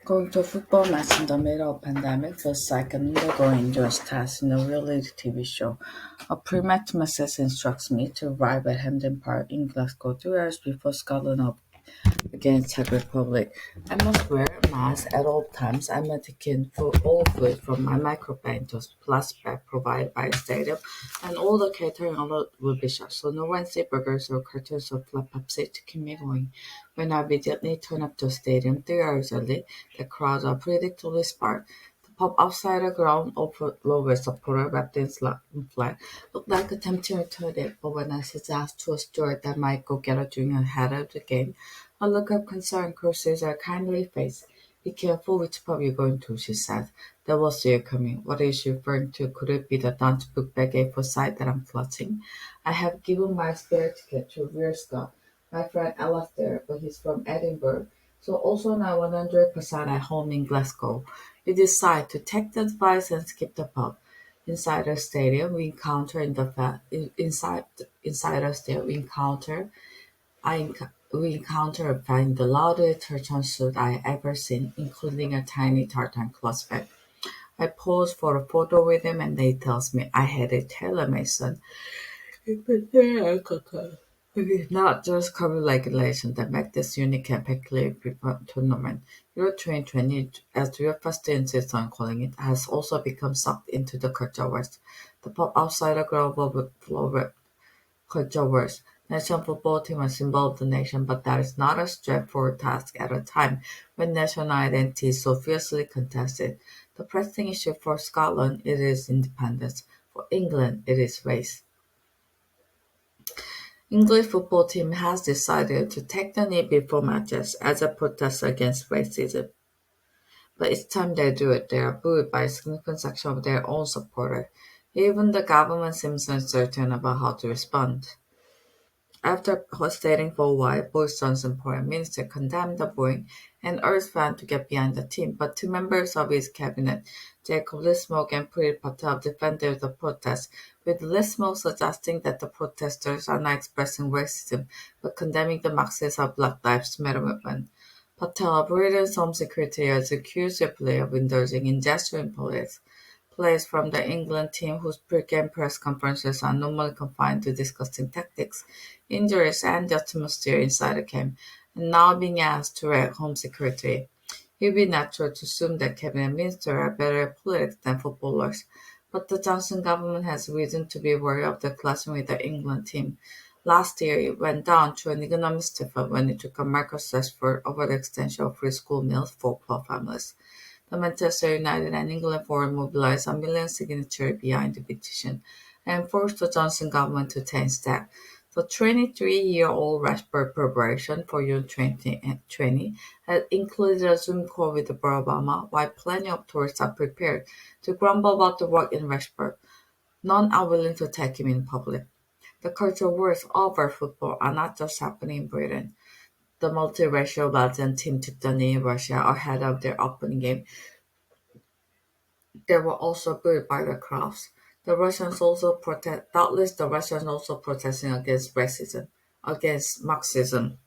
Going to a football match in the middle of pandemic feels like an undergoing endurance test in a reality TV show. A pre-match message instructs me to arrive at Hampden Park in Glasgow 2 hours before Scotland against Czech Republic. I must wear a mask at all times. I'm taking all food from my microband to a plastic bag provided by the stadium, and all the catering alert will be shut, so no Wednesday burgers or cartons of flat Pepsi to keep me going. When I immediately turn up to the stadium 3 hours early, the crowds are predictably sparse. The pub outside the ground overflowed with supporters wrapped in flag looked like a tempting alternative, but when I suggest to a steward that might go get a drink ahead of the game, a look of concern crosses her kindly face. "Be careful which pub you're going to," she said. "That will see you coming." What is she referring to? Could it be the Dutch book bag A4 site that I'm clutching? I have given my spare ticket to Rear Scott. My friend Ella's there, but he's from Edinburgh, so also not 100% at home in Glasgow. We decide to take the advice and skip the pub. Inside the stadium, we encounter in the fa- in- inside the stadium we encounter I enc- we encounter a fan the loudest tartan suit I ever seen, including a tiny tartan cloth bag. I pose for a photo with him, and they tells me I had a tailor-made son. It is not just COVID regulation that make this unique and peculiar tournament. Euro 2020, as the UFC insists on calling it, has also become sucked into the culture wars. The pop outside the global flow culture wars. National football team are symbol of the nation, but that is not a straightforward task at a time when national identity is so fiercely contested. The pressing issue for Scotland it is independence. For England it is race. English football team has decided to take the knee before matches as a protest against racism. But each time they do it, they are booed by a significant section of their own supporters. Even the government seems uncertain about how to respond. After hesitating for a while, Boris Johnson, Foreign Minister, condemned the booing and urged fans to get behind the team, but two members of his cabinet, Jacob Rees-Mogg and Priti Patel, defended the protest, with Rees-Mogg suggesting that the protesters are not expressing racism, but condemning the Marxist or Black Lives Matter movement. Patel, Britain's Home Secretary, has accused the player of indulging in gesturing politics. Players from the England team whose pre-game press conferences are normally confined to discussing tactics, injuries and the atmosphere inside the camp, and now being asked to act home secretary. It would be natural to assume that cabinet ministers are better at politics than footballers, but the Johnson government has reason to be worried of the clashing with the England team. Last year, it went down to an economic effort when it took a Marcus Rashford over the extension of free school meals for poor families. The Manchester United and England Forum mobilized a million signatures behind the petition and forced the Johnson government to take steps. The 23-year-old Rashford preparation for Euro 2020 had included a Zoom call with Barack Obama, while plenty of tourists are prepared to grumble about the work in Rashford. None are willing to take him in public. The culture wars over football are not just happening in Britain. The multiracial Belgian team took the knee in Russia ahead of their opening game. They were also booed by the crowds. Doubtless the Russians also protesting against racism, against Marxism.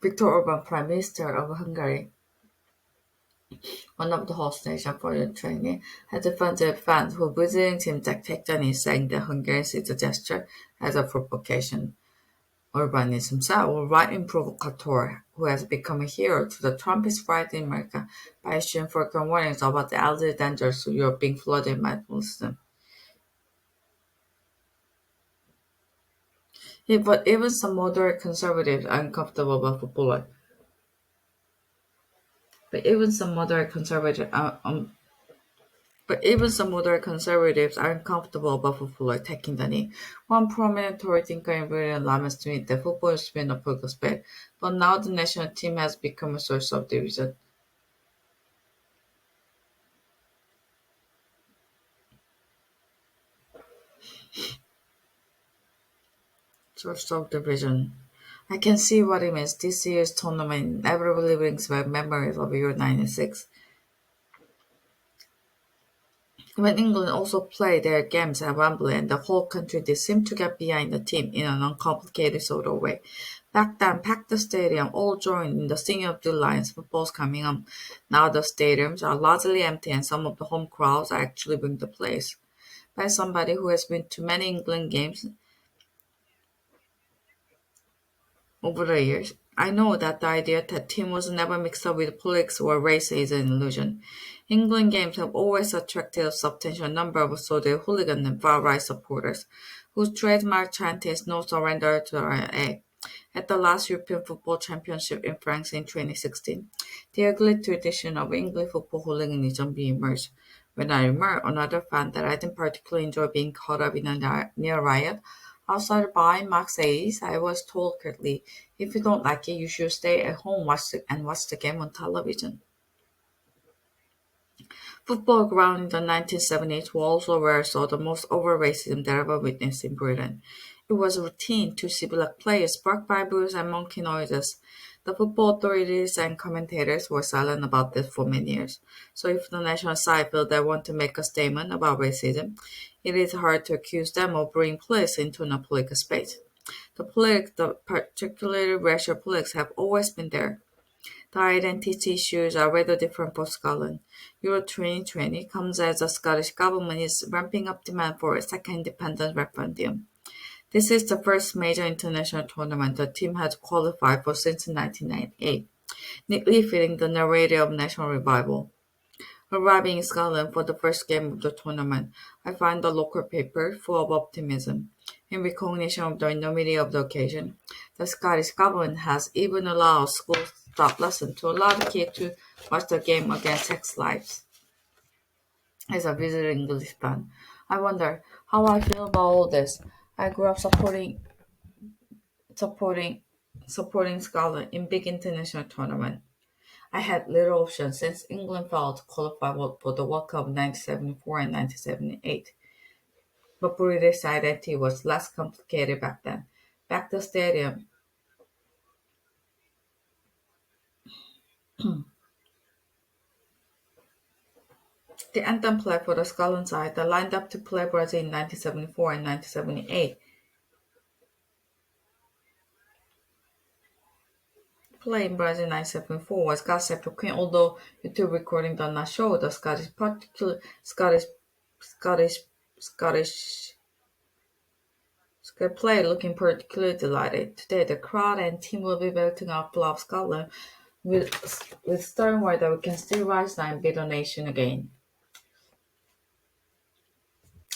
Viktor Orban, Prime Minister of Hungary, one of the host nations for the training, had defended fans who visiting Team Tactectony, saying that Hungary sees the gesture as a provocation. Orban is himself a right-wing provocateur who has become a hero to the Trumpist right in America by issuing frequent warnings about the elderly dangers of Europe being flooded by Muslims. But even some moderate conservatives are uncomfortable about football. But even some moderate conservatives are But even some moderate conservatives are uncomfortable about football taking the knee. One prominent Tory thinker in Britain laments to me that football has been a political sport, but now the national team has become a source of division. Source of division. I can see what it means. This year's tournament inevitably brings back memories of Euro 96. When England also played their games at Wembley and the whole country did seem to get behind the team in an uncomplicated sort of way. Back then, packed the stadium, all joined in the singing of the Lions. Football's coming up. Now the stadiums are largely empty and some of the home crowds are actually being the place. By somebody who has been to many England games over the years, I know that the idea that team was never mixed up with politics or race is an illusion. England games have always attracted a substantial number of so-called hooligan and far-right supporters, whose trademark chant is "No surrender to our egg." At the last European Football Championship in France in 2016, the ugly tradition of English football hooliganism re-emerged. When I remarked on another fan that I didn't particularly enjoy being caught up in a near riot outside a bar in Marseille, I was told curtly, "If you don't like it, you should stay at home and watch the game on television." Football ground in the 1970s were also where I saw the most overt racism that I ever witnessed in Britain. It was routine to see black players spark Bibles and monkey noises. The football authorities and commentators were silent about this for many years. So if the national side feel they want to make a statement about racism, it is hard to accuse them of bringing police into a political space. The particularly racial politics, have always been there. The identity issues are rather different for Scotland. Euro 2020 comes as the Scottish government is ramping up demand for a second independent referendum. This is the first major international tournament the team has qualified for since 1998, neatly fitting the narrative of national revival. Arriving in Scotland for the first game of the tournament, I find the local paper full of optimism. In recognition of the enormity of the occasion, the Scottish government has even allowed school stop lessons to allow the kids to watch the game against sex lives. As a visiting English fan, I wonder how I feel about all this. I grew up supporting, supporting Scotland in big international tournaments. I had little option since England failed to qualify for the World Cup in 1974 and 1978. But British identity was less complicated back then. Back the stadium, the anthem played for the Scotland side that lined up to play Brazil in 1974 and 1978. Play in Brazil in 1974 was God Save the Queen, although YouTube recording does not show the Scottish Scottish player looking particularly delighted. Today, the crowd and team will be belting out Love Scotland with stern word that we can still rise now and beat the nation again.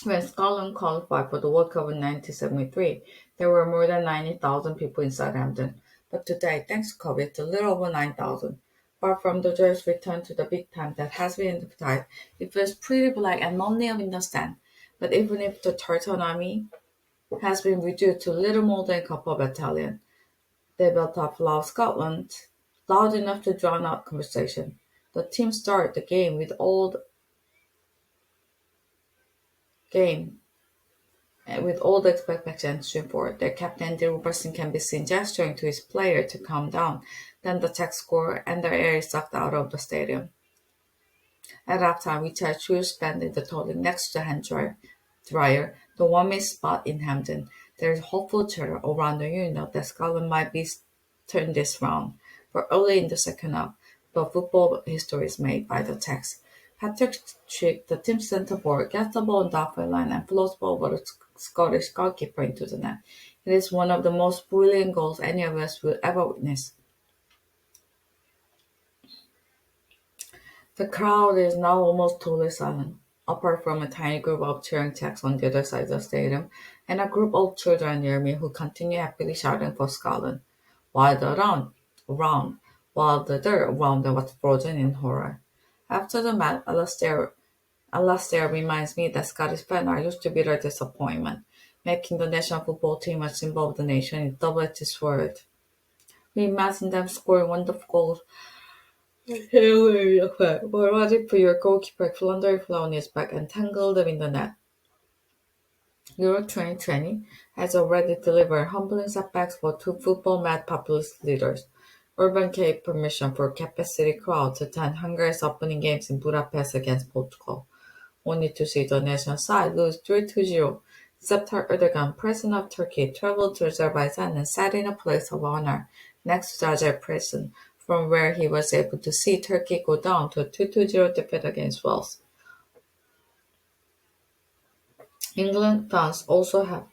When Scotland qualified for the World Cup in 1973, there were more than 90,000 people in Southampton. But today, thanks to COVID, it's a little over 9,000. Apart from the joyous return to the big time that has been advertised, it feels pretty black and lonely in the stand. But even if the Tartan army has been reduced to little more than a couple of battalions, they built up Love Scotland loud enough to drown out conversation. The team started the game with all the expectations for their captain Andy Robertson can be seen gesturing to his player to calm down. Then the tech score and the air is sucked out of the stadium. At halftime, Richard Chua spent in the toilet next to the hand dryer, the warmest spot in Hampden. There is hopeful chatter around the unit that Scotland might be turn this round. But early in the second half, the football history is made by the text. Patrick Schick, the team centre forward, gets the ball on the halfway line and floats ball over the Scottish goalkeeper into the net. It is one of the most brilliant goals any of us will ever witness. The crowd is now almost totally silent, apart from a tiny group of cheering Czechs on the other side of the stadium, and a group of children near me who continue happily shouting for Scotland, while around, while the dirt around them was frozen in horror. After the match, Alastair reminds me that Scottish fans are used to bitter disappointment. Making the national football team a symbol of the nation is double-edged sword. We imagine them scoring wonderful goals. But what if your goalkeeper floundered on his back and tangled them in the net? Euro 2020 has already delivered humbling setbacks for two football-mad populist leaders. Urban gave permission for capacity crowds to attend Hungary's opening games in Budapest against Portugal, only to see the national side lose 3-0. Septar Erdogan, president of Turkey, traveled to Azerbaijan and sat in a place of honor next to the Azer prison, from where he was able to see Turkey go down to a 2-0 defeat against Wales. England fans also have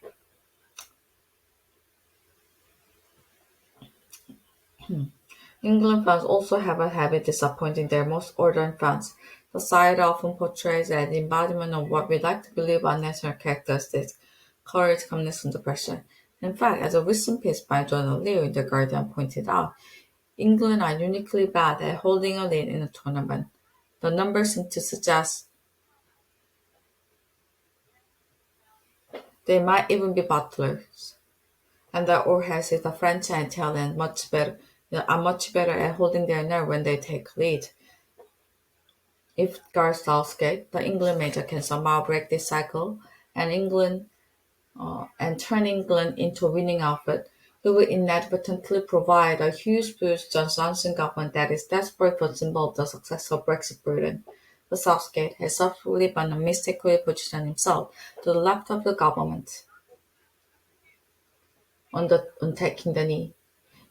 England fans also have a habit disappointing their most ardent fans. The side often portrays an embodiment of what we like to believe are national characteristics: courage, calmness under pressure. In fact, as a recent piece by Jonah Liu in The Guardian pointed out, England are uniquely bad at holding a lead in a tournament. The numbers seem to suggest they might even be butlers, and that or has is the French and Italian are much better at holding their nerve when they take lead. If Gareth Southgate, the England manager, can somehow break this cycle and turn England into a winning outfit, he will inadvertently provide a huge boost to the Johnson government that is desperate for a symbol of the successful Brexit Britain. But Southgate has subsequently but mistakenly positioned himself to the left of the government on taking the knee.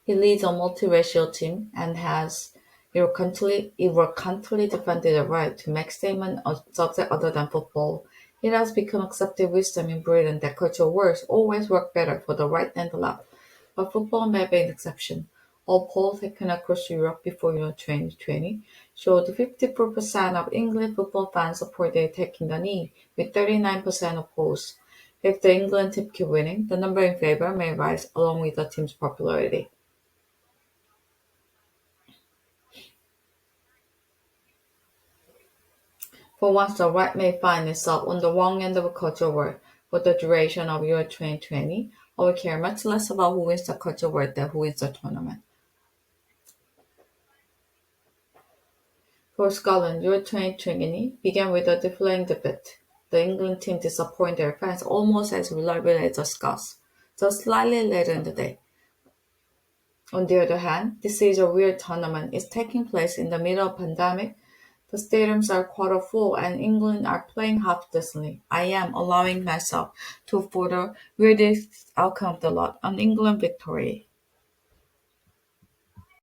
He leads a multiracial team and has irreverently defended the right to make statements on subjects other than football. It has become accepted wisdom in Britain that cultural wars always work better for the right than the left, but football may be an exception. All polls taken across Europe before Euro 2020 showed 54% of English football fans supported taking the knee, with 39% opposed. If the England team keep winning, the number in favor may rise along with the team's popularity. For once, the right may find itself on the wrong end of a culture war for the duration of Euro 2020. I will care much less about who wins the culture war than who wins the tournament. For Scotland, Euro 2020 began with a deflating defeat. The England team disappointed their fans almost as reliably as the Scots, just slightly later in the day. On the other hand, this is a weird tournament. It's taking place in the middle of a pandemic. The stadiums are quarter full and England are playing half decently. I am allowing myself to further weirdest outcome of the lot, an England victory.